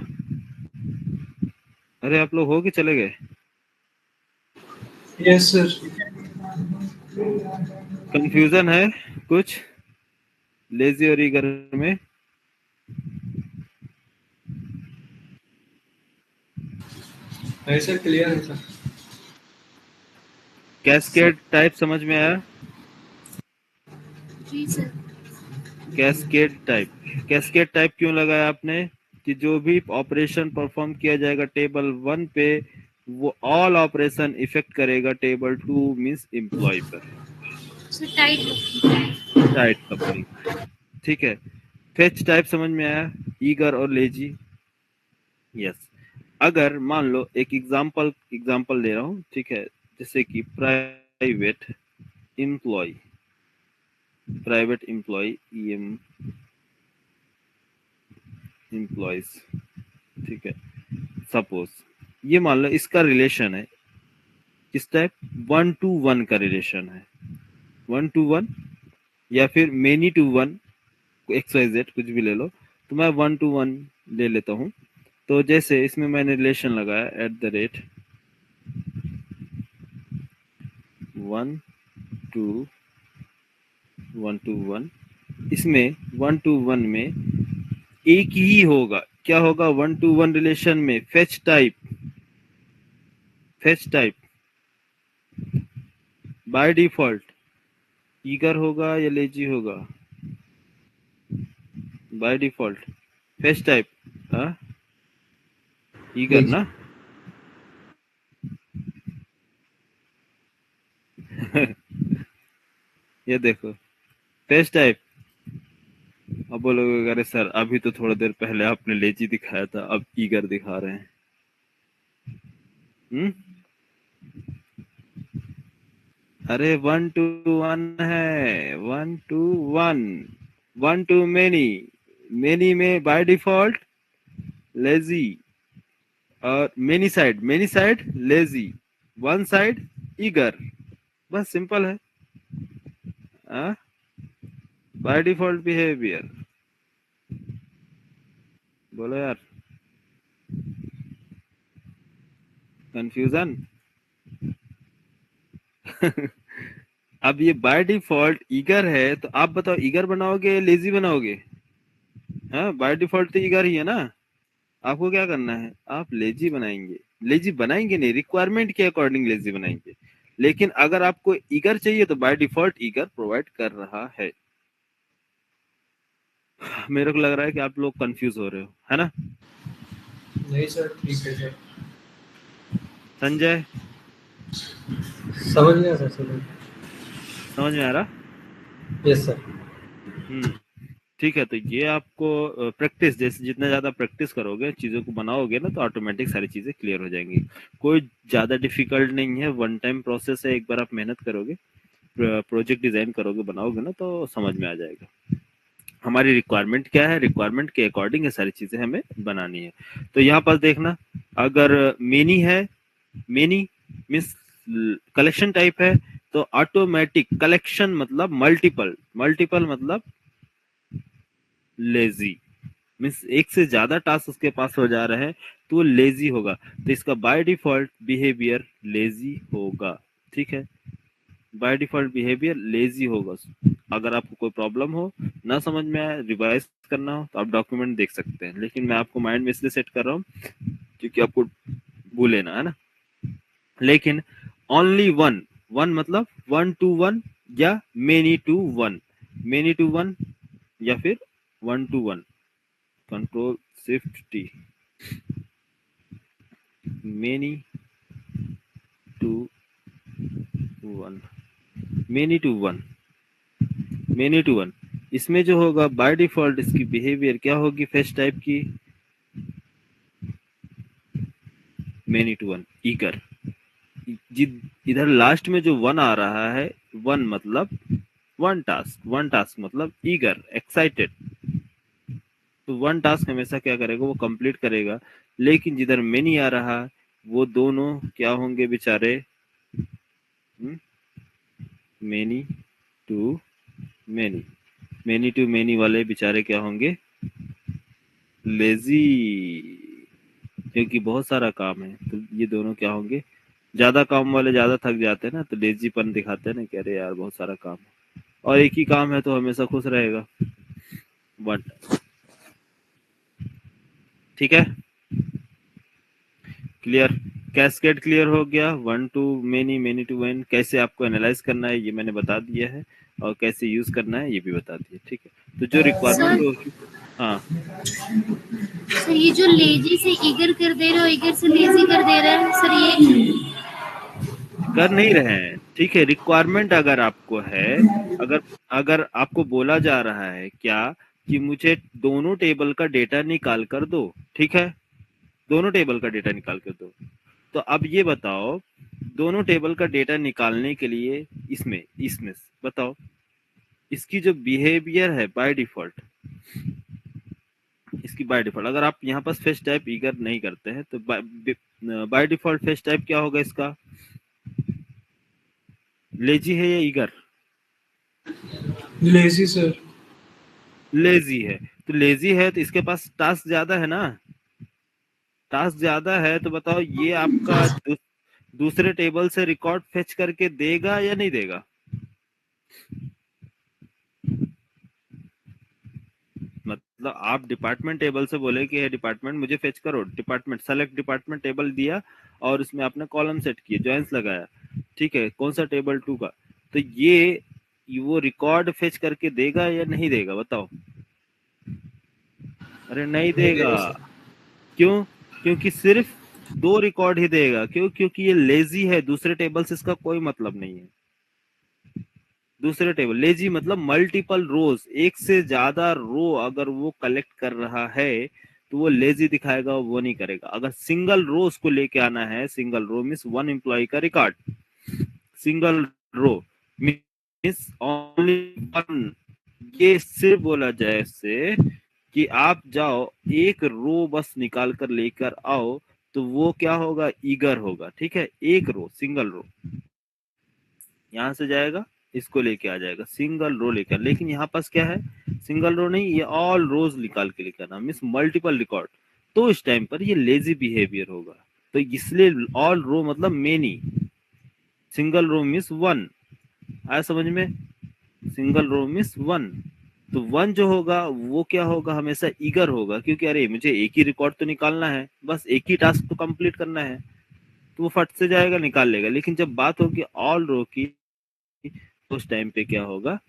अरे आप लोग हो कि चले गए? Yes sir. कंफ्यूजन है कुछ लेजी और ईगर में? ऐसा क्लियर है सर। कैस्केड टाइप समझ में आया? जी sir. Cascade type, cascade type क्यों लगाया आपने? कि जो भी ऑपरेशन परफॉर्म किया जाएगा टेबल 1 पे, वो ऑल ऑपरेशन इफेक्ट करेगा टेबल 2 मींस एम्प्लॉय पर। Sir tight. Tight coupling. ठीक है, फेच टाइप समझ में आया? ईगर और लेजी। यस। अगर मान लो एक एग्जांपल दे रहा हूँ, ठीक है, जैसे कि private employee, private employee employees, ठीक है, सपोज ये मान लो इसका रिलेशन है किस टाइप? 1 to 1 का रिलेशन है, 1 to 1 या फिर मेनी टू 1, XYZ कुछ भी ले लो। तो मैं 1 to 1 ले लेता हूँ। तो जैसे इसमें मैंने रिलेशन लगाया @ 1 to 1, इसमें 1 to 1 में एक ही होगा। क्या होगा 1 to 1 रिलेशन में? Fetch type. Fetch type by default eager होगा या लेजी होगा? बाय डिफॉल्ट फेच टाइप, हाँ, ईगर लेजी। ना। ये देखो, फेच टाइप। अब बोलोगे अरे सर अभी तो थोड़ा देर पहले आपने लेजी दिखाया था, अब ईगर दिखा रहे हैं। अरे 1 to 1 है, 1 to 1, 1 to मेनी। मेनी में बाय डिफॉल्ट लेजी, और many side lazy, one side eager. बस सिंपल है, बाय डिफॉल्ट बिहेवियर। बोलो यार, कंफ्यूजन? अब ये बाय डिफॉल्ट ईगर है, तो आप बताओ ईगर बनाओगे या लेजी बनाओगे? हाँ, बाय डिफॉल्ट तो ईगर ही है ना। आपको क्या करना है? आप लेजी बनाएंगे। लेजी बनाएंगे नहीं, रिक्वायरमेंट के अकॉर्डिंग लेजी बनाएंगे। लेकिन अगर आपको ईगर चाहिए तो बाय डिफॉल्ट ईगर प्रोवाइड कर रहा है। मेरे को लग रहा है कि आप लोग कंफ्यूज हो रहे हो, है ना? नहीं सर, ठीक है सर। संजय, समझ गया सर, समझ। समझ में आ रहा? Yes sir. ठीक है, तो ये आपको प्रैक्टिस, जैसे जितना ज्यादा प्रैक्टिस करोगे चीजों को बनाओगे ना, तो ऑटोमेटिक सारी चीजें क्लियर हो जाएंगी। कोई ज्यादा डिफिकल्ट नहीं है, वन टाइम प्रोसेस है। एक बार आप मेहनत करोगे, प्रोजेक्ट डिजाइन करोगे, बनाओगे ना, तो समझ में आ जाएगा। हमारी रिक्वायरमेंट क्या है, रिक्वायरमेंट के अकॉर्डिंग ये सारी चीजें हमें बनानी है। तो यहाँ पर देखना, अगर मेनी है, मेनी मीन्स कलेक्शन टाइप है, तो ऑटोमेटिक कलेक्शन मतलब मल्टीपल, मल्टीपल मतलब लेजी, मीन्स एक से ज्यादा टास्क उसके पास हो जा रहे हैं तो वो लेजी होगा। तो इसका बाय डिफॉल्ट बिहेवियर लेजी होगा। ठीक है, बाय डिफॉल्ट बिहेवियर लेजी होगा। अगर आपको कोई प्रॉब्लम हो, ना समझ में आए, रिवाइज करना हो, तो आप डॉक्यूमेंट देख सकते हैं, लेकिन मैं आपको माइंड में इसलिए सेट कर रहा हूँ क्योंकि आपको भूले ना, है ना। लेकिन ओनली वन, वन मतलब 1 to 1 या many to one, many to one या फिर 1 to 1, control shift T, many to one, many to one, many to one. इसमें जो होगा बाय डिफॉल्ट इसकी बिहेवियर क्या होगी, फेच टाइप की मेनी टू वन, ईगर। इधर लास्ट में जो वन आ रहा है, वन मतलब वन टास्क, वन टास्क मतलब ईगर, एक्साइटेड। तो वन टास्क हमेशा क्या करेगा, वो कंप्लीट करेगा। लेकिन जिधर मेनी आ रहा है, वो दोनों क्या होंगे बेचारे, many to many, many to many वाले बेचारे क्या होंगे, लेजी, क्योंकि बहुत सारा काम है। तो ये दोनों क्या होंगे, ज्यादा काम वाले ज्यादा थक जाते हैं ना, तो लेजीपन दिखाते हैं ना, कह रहे यार बहुत सारा काम है, और एक ही काम है तो हमेशा खुश रहेगा। बट ठीक है, क्लियर, कैस्केड क्लियर हो गया। 1 to many, many to one कैसे आपको एनालाइज करना है ये मैंने बता दिया है, और कैसे यूज करना है ये भी बता दिया। ठीक है, तो जो रिक्वायरमेंट सर होगी, हाँ सर ये जो लेजी से ईगर कर दे रहे हो, ईगर से लेजी कर दे रहे हैं सर, ये कर नहीं रहे हैं। ठीक है, रिक्वायरमेंट अगर आपको है, अगर अगर आपको बोला जा रहा है क्या कि मुझे दोनों टेबल का डेटा निकाल कर दो, ठीक है, दोनों टेबल का डेटा निकाल कर दो, तो अब ये बताओ, दोनों टेबल का डेटा निकालने के लिए इसमें इसमें बताओ, इसकी जो बिहेवियर है बाय डिफॉल्ट, इसकी बाय डिफॉल्ट अगर आप यहाँ पर फेच टाइप ईगर नहीं करते हैं तो बाय डिफॉल्ट फेच टाइप क्या होगा इसका, लेजी है या ईगर, लेजी सर। लेजी है। तो लेजी है तो इसके पास टास्क ज्यादा है ना, टास्क ज्यादा है, तो बताओ ये आपका दूसरे टेबल से रिकॉर्ड फेच करके देगा या नहीं देगा। मतलब आप डिपार्टमेंट टेबल से बोले कि है डिपार्टमेंट मुझे फेच करो, डिपार्टमेंट सेलेक्ट डिपार्टमेंट टेबल दिया, और उसमें आपने कॉलम सेट किए, जॉइंस लगाया, ठीक है, कौन सा टेबल 2 का, तो ये वो रिकॉर्ड फेच करके देगा या नहीं देगा बताओ। अरे नहीं नहीं देगा। देगा सर। क्यों, क्योंकि सिर्फ 2 रिकॉर्ड ही देगा। क्यों, क्योंकि ये लेजी है, दूसरे टेबल से इसका कोई मतलब नहीं है। दूसरे टेबल, लेजी मतलब मल्टीपल रोज, एक से ज्यादा रो अगर वो कलेक्ट कर रहा है तो वो लेजी दिखाएगा, वो नहीं करेगा। अगर सिंगल रो उसको लेके आना है, single row means one employee का रिकॉर्ड, single row means only one, ये सिर्फ बोला जाए इससे कि आप जाओ एक रो बस निकाल कर लेकर आओ, तो वो क्या होगा, ईगर होगा। ठीक है, एक रो, सिंगल रो, यहाँ से जाएगा, इसको लेके आ जाएगा, सिंगल रो लेकर। लेकिन यहाँ पास क्या है, सिंगल रो नहीं, ये ऑल रोज निकाल के लेकर आना, मीन्स मल्टीपल रिकॉर्ड। तो इस टाइम पर ये लेजी बिहेवियर होगा। तो इसलिए ऑल रो मतलब many, single row means one, आया समझ में, सिंगल रो मीन्स वन। तो वन जो होगा वो क्या होगा, हमेशा ईगर होगा, क्योंकि अरे मुझे एक ही रिकॉर्ड तो निकालना है, बस एक ही टास्क तो कंप्लीट करना है, तो वो फट से जाएगा निकाल लेगा। लेकिन जब बात होगी ऑल रो की, तो उस टाइम पे क्या होगा,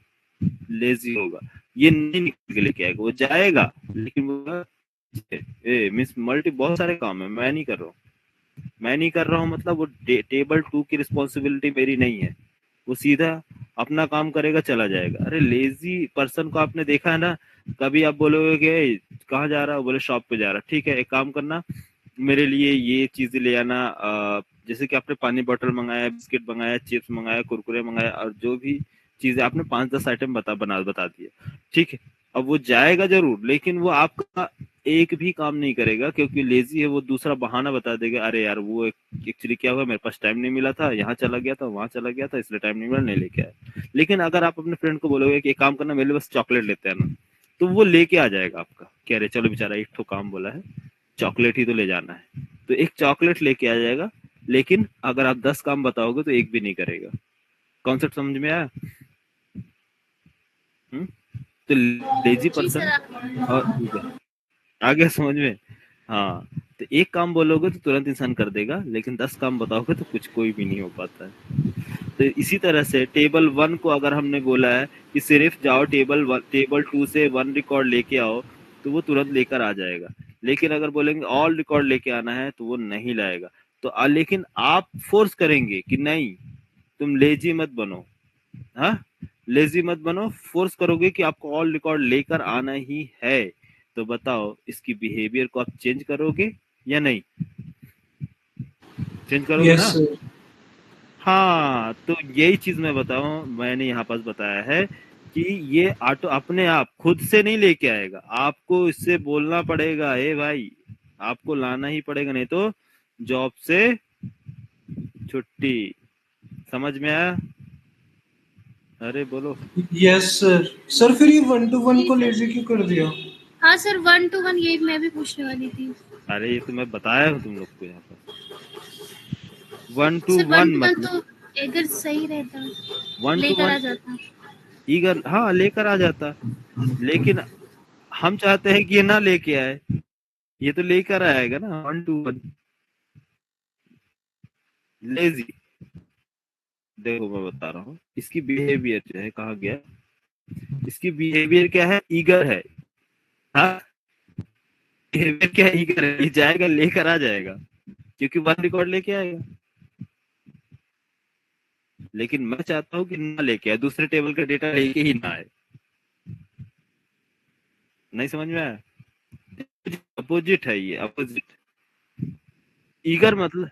लेजी होगा, ये नहीं निकल के लेके आएगा, वो जाएगा लेकिन वो मिस मल्टी बहुत सारे काम है, मैं नहीं कर रहा हूँ, मैं नहीं कर रहा हूँ मतलब वो टेबल 2 की रिस्पॉन्सिबिलिटी मेरी नहीं है, वो सीधा अपना काम करेगा चला जाएगा। अरे लेजी पर्सन को आपने देखा है ना, कभी आप बोलोगे कि कहाँ जा रहा है, बोले शॉप पे जा रहा, ठीक है एक काम करना, मेरे लिए ये चीजें ले आना, जैसे कि आपने पानी बोतल मंगाया, बिस्किट मंगाया, चिप्स मंगाया, कुरकुरे मंगाया, और जो भी चीजें आपने 5-10 आइटम बता दिए, ठीक है, अब वो जाएगा जरूर, लेकिन वो आपका एक भी काम नहीं करेगा, क्योंकि लेजी है। वो दूसरा बहाना बता देगा, अरे यार वो एक्चुअली क्या हुआ, मेरे पास टाइम नहीं मिला था, यहाँ चला गया था, वहां चला गया था, इसलिए टाइम नहीं मिला, नहीं लेके आया। लेकिन अगर आप अपने फ्रेंड को बोलोगे कि एक काम करना, मेरे लिए बस चॉकलेट लेते हैं ना, तो वो लेके आ जाएगा आपका, कह रहे चलो बेचारा एक तो काम बोला है, चॉकलेट ही तो ले जाना है, तो एक चॉकलेट लेके आ जाएगा। लेकिन अगर आप 10 काम बताओगे तो एक भी नहीं करेगा। कॉन्सेप्ट समझ में आया? तो लेजी जी सर पर्सन और आ गया समझ में? हाँ, तो एक काम बोलोगे तो तुरंत इंसान कर देगा, लेकिन 10 काम बताओगे तो कुछ कोई भी नहीं हो पाता है। तो इसी तरह से टेबल 1 को अगर हमने बोला है कि सिर्फ जाओ टेबल 2 से 1 रिकॉर्ड लेके आओ, तो वो तुरंत लेकर आ जाएगा। लेकिन अगर बोलेंगे ऑल रिकॉर्ड लेके आना है, तो वो नहीं लाएगा। तो लेकिन आप फोर्स करेंगे कि नहीं, तुम लेजी मत बनो। हाँ, लेजी मत बनो, फोर्स करोगे कि आपको ऑल रिकॉर्ड लेकर आना ही है। तो बताओ, इसकी बिहेवियर को आप चेंज करोगे या नहीं? चेंज करोगे यस ना? सर। हाँ, तो यही चीज मैं बताऊं, मैंने यहाँ पास बताया है कि ये ऑटो अपने आप खुद से नहीं लेके आएगा, आपको इससे बोलना पड़ेगा, ए भाई आपको लाना ही पड़ेगा, नहीं तो जॉब से छुट्टी। समझ में आया? अरे बोलो। Yes sir. सर फिर ये 1 to 1 जी को सर। लेजी क्यों कर दिया? हाँ सर, 1 to 1 यही मैं भी पूछने वाली थी। अरे ये तो मैं बताया हूँ तुम लोग को यहाँ पर। 1 to 1 सर 1 to 1 मतलब तो अगर सही रहता 1 to 1 लेकर आ जाता। ईगल, हाँ लेकर आ जाता, लेकिन हम चाहते हैं कि ये ना लेके आए, ये तो लेकर आएगा ना। 1 to 1 लेजी। देखो मैं बता रहा हूँ, इसकी बिहेवियर जो है, कहा गया इसकी बिहेवियर क्या है, ईगर है। हाँ, बिहेवियर क्या है, ईगर है, ये जाएगा लेकर आ जाएगा, क्योंकि 1 रिकॉर्ड लेके आएगा। लेकिन मैं चाहता हूँ कि ना लेके आए, दूसरे टेबल का डेटा लेके ही ना आए। नहीं समझ में आया? अपोजिट है ये, अपोजिट। ईगर मतलब,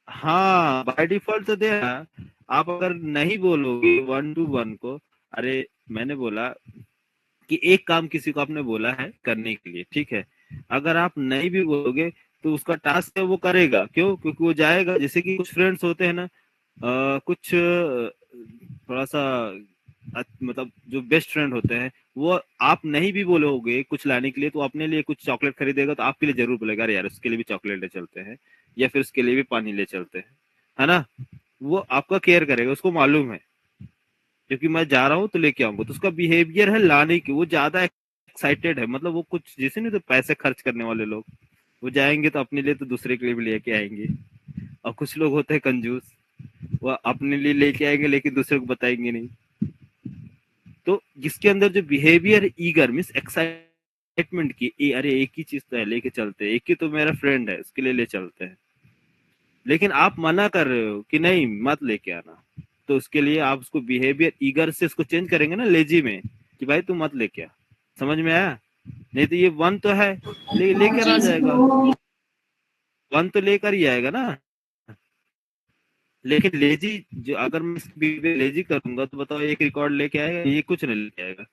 हाँ बाय डिफॉल्ट तो देगा। आप अगर नहीं बोलोगे 1 to 1 को, अरे मैंने बोला कि एक काम किसी को आपने बोला है करने के लिए, ठीक है, अगर आप नहीं भी बोलोगे तो उसका टास्क है वो करेगा। क्यों? क्योंकि वो जाएगा। जैसे कि कुछ फ्रेंड्स होते हैं ना, कुछ थोड़ा सा मतलब जो बेस्ट फ्रेंड होते हैं, वो आप नहीं भी बोलोगे कुछ लाने के लिए, तो अपने लिए कुछ चॉकलेट खरीदेगा, तो आपके लिए जरूर बोलेगा, अरे यार उसके लिए भी चॉकलेट ले चलते हैं, या फिर उसके लिए भी पानी ले चलते हैं, है ना? वो आपका केयर करेगा, उसको मालूम है क्योंकि मैं जा रहा हूँ तो लेके आऊंगा। तो उसका बिहेवियर है लाने की, वो ज्यादा एक्साइटेड है। मतलब वो कुछ जैसे नहीं, तो पैसे खर्च करने वाले लोग, वो जाएंगे तो अपने लिए तो दूसरे के लिए भी लेके आएंगे। और कुछ लोग होते हैं कंजूस, वो अपने लिए लेके आएंगे लेकिन दूसरे को बताएंगे नहीं। तो जिसके अंदर जो बिहेवियर ईगर मीन्स एक्साइटमेंट की, अरे एक ही चीज तो है, लेके चलते हैं, एक ही तो मेरा फ्रेंड है, उसके लिए ले चलते हैं, लेकिन आप मना कर रहे हो कि नहीं मत लेके आना, तो उसके लिए आप उसको बिहेवियर ईगर से उसको चेंज करेंगे ना लेजी में, कि भाई तू मत लेके आ। समझ में आया? नहीं तो ये 1 तो है, लेकर आ जी जाएगा, सर। 1 तो लेकर ही आएगा ना। लेकिन लेजी, जो अगर मैं लेजी करूंगा तो बताओ एक रिकॉर्ड लेके आएगा? ये कुछ नहीं लेके आएगा।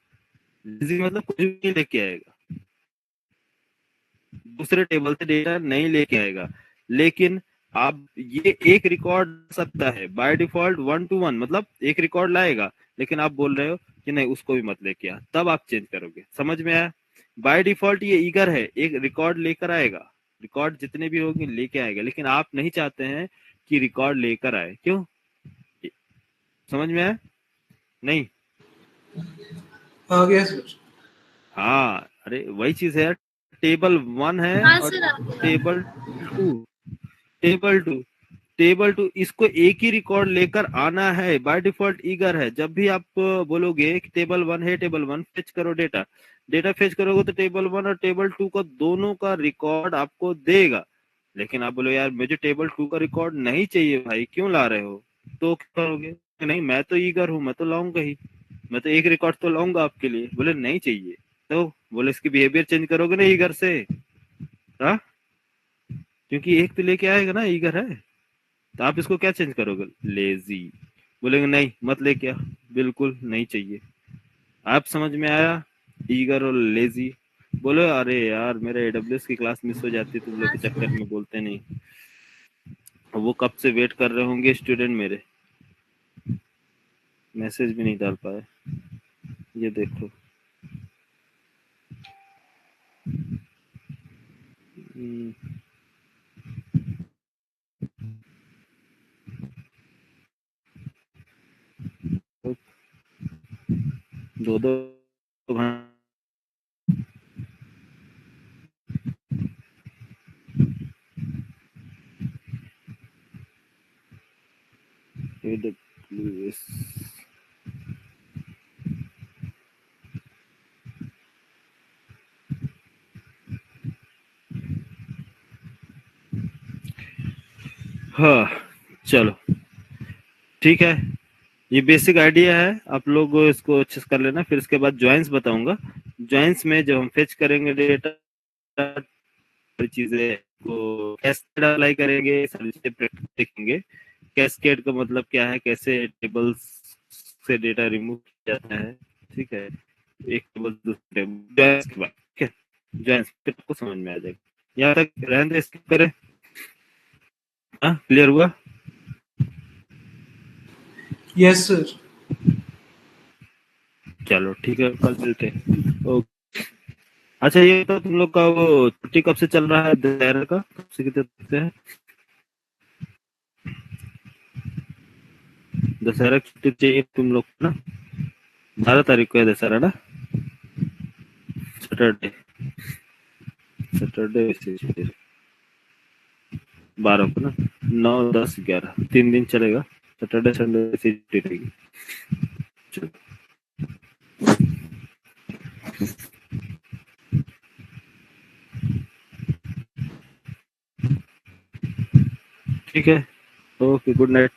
लेजी मतलब कुछ भी नहीं लेके आएगा, दूसरे टेबल से डेटा नहीं लेके आएगा। लेकिन आप ये एक रिकॉर्ड सकता है बाय डिफॉल्ट 1 to 1, मतलब एक रिकॉर्ड लाएगा, लेकिन आप बोल रहे हो कि नहीं उसको भी मत लेके आ, तब आप चेंज करोगे। समझ में आया? बाय डिफॉल्ट ये ईगर है, एक रिकॉर्ड लेकर आएगा, रिकॉर्ड जितने भी होंगे लेके आएगा, लेकिन आप नहीं चाहते हैं कि रिकॉर्ड लेकर आए। क्यों? समझ में आया? नहीं? आ गया सर। हाँ, अरे वही चीज है यार। टेबल 1 है हाँ और सर, आ गया। टेबल 2, टेबल 2, टेबल 2, इसको एक ही रिकॉर्ड लेकर आना है, बाय डिफॉल्ट ईगर है। जब भी आप बोलोगे कि टेबल 1 है, टेबल 1 फेच करो डेटा, डेटा फेच करोगे तो टेबल 1 और टेबल 2 का दोनों का रिकॉर्ड आपको देगा। लेकिन आप बोलो यार मुझे टेबल 2 का रिकॉर्ड नहीं चाहिए भाई, क्यों ला रहे हो? तो क्या करोगे? नहीं मैं तो ईगर हूँ, मैं तो लाऊंगा ही, मैं तो एक रिकॉर्ड तो लाऊंगा आपके लिए। बोले नहीं चाहिए, तो बोले इसकी बिहेवियर चेंज करोगे ना ईगर से। हाँ, क्योंकि एक तो लेके आएगा ना, ईगर है, तो आप इसको क्या चेंज करोगे? लेजी। बोलेंगे नहीं मत लेके आ, बिल्कुल नहीं चाहिए। आप समझ में आया? ईगर और लेजी। बोलो अरे यार मेरे एडब्ल्यूएस की क्लास मिस हो जाती तुम लोग के चक्कर में, बोलते नहीं। वो कब से वेट कर रहे होंगे स्टूडेंट मेरे, मैसेज भी नहीं डाल पाए। ये देखो दो दो AWS हाँ चलो ठीक है, ये बेसिक आइडिया है, आप लोग इसको अच्छे से कर लेना। फिर इसके बाद ज्वाइंस बताऊंगा। ज्वाइंस में जब हम फेच करेंगे डेटा, सारी चीजें को कैसे अप्लाई करेंगे, सारी चीजें देखेंगे। कैस्केड का मतलब क्या है, कैसे टेबल्स से डेटा रिमूव किया जाता है, ठीक है। एक टेबल दूसरे ज्वाइंस के बाद, ठीक है। ज्वाइंस फिर आपको समझ में आ जाएगा। यहाँ तक रहने दे, स्किप करें। हाँ क्लियर हुआ? Yes sir. चलो ठीक है, कल मिलते हैं। ओके। अच्छा ये तो तुम लोग का वो छुट्टी कब से चल रहा है, दशहरा का कब से कितने तक से है? दशहरा की छुट्टी चाहिए तुम लोग को ना, 12 तारीख को है दशहरा ना, सैटरडे। सैटरडे वैसे छुट्टी 12 को ना, 9, 10, 11 3 दिन चलेगा। सैटरडे संडे से छुट्टी रहेगी। चलो ठीक है, ओके, गुड नाइट।